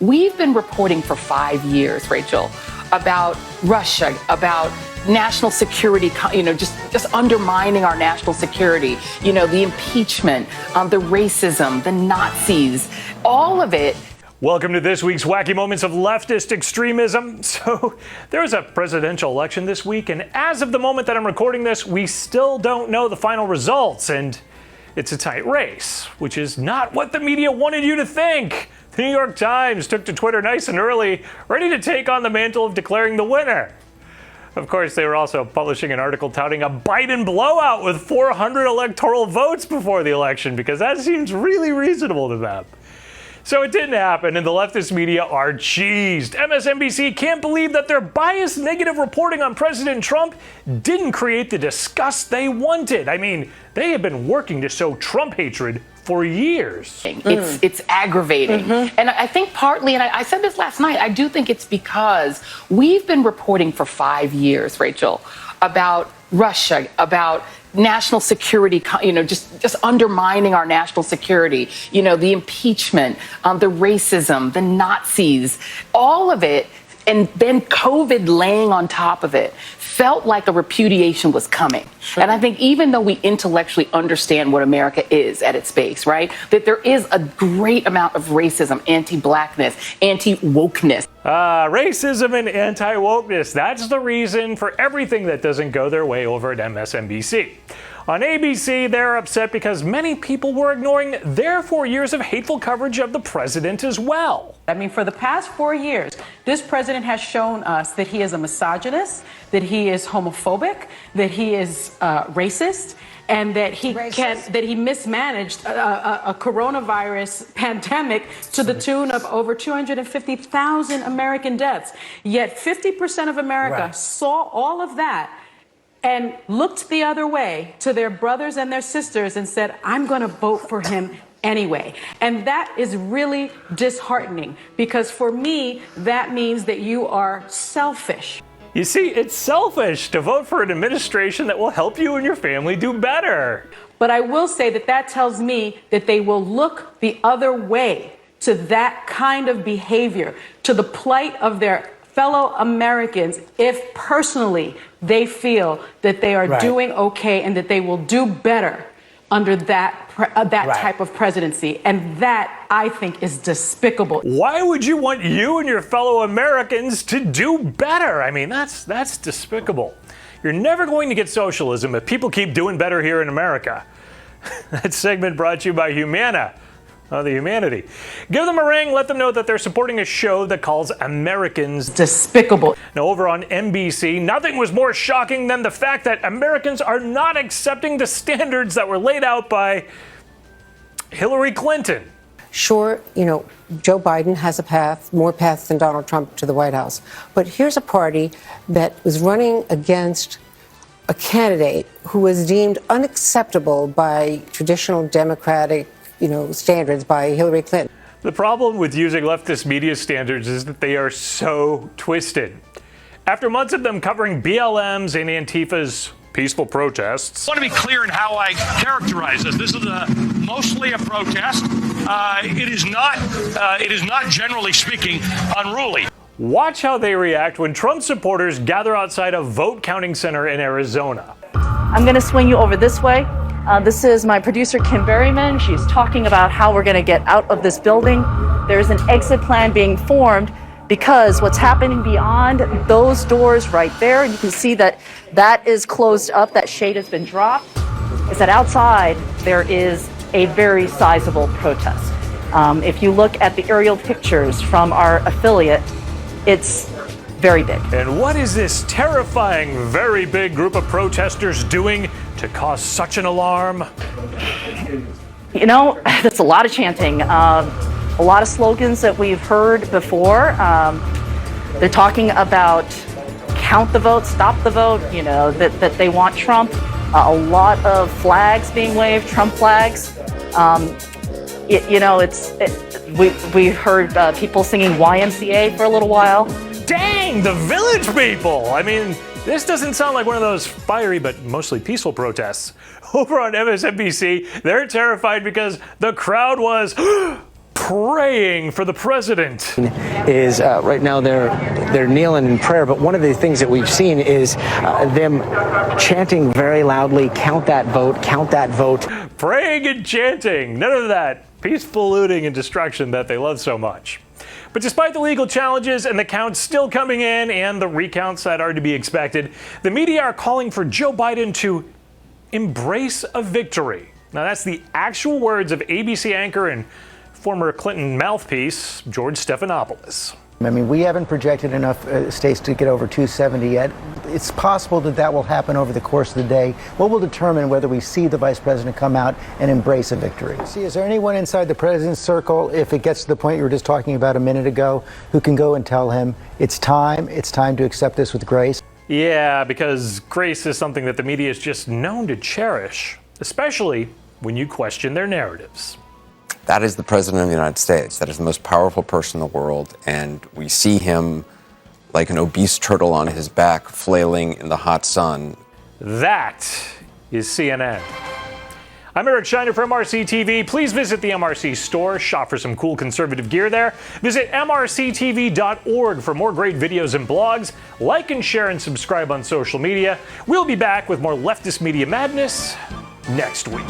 We've been reporting for 5 years, Rachel, about Russia, about national security, just undermining our national security, the impeachment, the racism, the Nazis, all of it. Welcome to this week's Wacky Moments of Leftist Extremism. So there was a presidential election this week, and as of the moment that I'm recording this, we still don't know the final results, and it's a tight race, which is not what the media wanted you to think. The New York Times took to Twitter nice and early, ready to take on the mantle of declaring the winner. Of course, they were also publishing an article touting a Biden blowout with 400 electoral votes before the election, because that seems really reasonable to them. So it didn't happen, and the leftist media are cheesed. MSNBC can't believe that their biased negative reporting on President Trump didn't create the disgust they wanted. I mean, they have been working to sow Trump hatred for years. It's aggravating. And I think partly, and I said this last night, I do think it's because we've been reporting for 5 years, Rachel, about Russia, about national security, just undermining our national security, the impeachment, the racism, the Nazis, all of it, and then COVID laying on top of it, felt like a repudiation was coming. Sure. And I think even though we intellectually understand what America is at its base, right, that there is a great amount of racism, anti-blackness, anti-wokeness. Racism and anti-wokeness. That's the reason for everything that doesn't go their way over at MSNBC. On ABC, they're upset because many people were ignoring their 4 years of hateful coverage of the president as well. I mean, for the past 4 years, this president has shown us that he is a misogynist, that he is homophobic, that he is racist, and that he mismanaged a coronavirus pandemic to the tune of over 250,000 American deaths. Yet 50% of America saw all of that and looked the other way to their brothers and their sisters and said, I'm going to vote for him anyway. And that is really disheartening, because for me, that means that you are selfish. You see, it's selfish to vote for an administration that will help you and your family do better. But I will say that that tells me that they will look the other way to that kind of behavior, to the plight of their fellow Americans, if personally they feel that they are doing okay and that they will do better under that type of presidency. And that, I think, is despicable. Why would you want you and your fellow Americans to do better? I mean, that's despicable. You're never going to get socialism if people keep doing better here in America. That segment brought to you by Humana. The humanity. Give them a ring, let them know that they're supporting a show that calls Americans despicable. Now, over on NBC, nothing was more shocking than the fact that Americans are not accepting the standards that were laid out by Hillary Clinton. Sure, Joe Biden has a path, more paths than Donald Trump to the White House. But here's a party that was running against a candidate who was deemed unacceptable by traditional Democratic standards by Hillary Clinton. The problem with using leftist media standards is that they are so twisted. After months of them covering BLM's and Antifa's peaceful protests. I want to be clear in how I characterize this. This is mostly a protest. It is not, generally speaking, unruly. Watch how they react when Trump supporters gather outside a vote counting center in Arizona. I'm going to swing you over this way. This is my producer, Kim Berryman. She's talking about how we're going to get out of this building. There's an exit plan being formed because what's happening beyond those doors right there, and you can see that that is closed up, that shade has been dropped, is that outside there is a very sizable protest. If you look at the aerial pictures from our affiliate, it's very big. And what is this terrifying, very big group of protesters doing to cause such an alarm? That's a lot of chanting, a lot of slogans that we've heard before. They're talking about count the vote, stop the vote, that they want Trump. A lot of flags being waved, Trump flags. We heard people singing YMCA for a little while. Dang, the Village People! I mean, this doesn't sound like one of those fiery but mostly peaceful protests. Over on MSNBC, they're terrified because the crowd was praying for the president. Is right now they're kneeling in prayer, but one of the things that we've seen is them chanting very loudly, count that vote, count that vote. Praying and chanting, none of that peaceful looting and destruction that they love so much. But despite the legal challenges and the counts still coming in and the recounts that are to be expected, the media are calling for Joe Biden to embrace a victory. Now that's the actual words of ABC anchor and former Clinton mouthpiece, George Stephanopoulos. I mean, we haven't projected enough states to get over 270 yet. It's possible that that will happen over the course of the day. What will determine whether we see the vice president come out and embrace a victory? See, is there anyone inside the president's circle, if it gets to the point you were just talking about a minute ago, who can go and tell him it's time to accept this with grace? Yeah, because grace is something that the media is just known to cherish, especially when you question their narratives. That is the president of the United States. That is the most powerful person in the world. And we see him like an obese turtle on his back, flailing in the hot sun. That is CNN. I'm Eric Shiner for MRC-TV. Please visit the MRC store, shop for some cool conservative gear there. Visit MRCTV.org for more great videos and blogs. Like and share and subscribe on social media. We'll be back with more leftist media madness next week.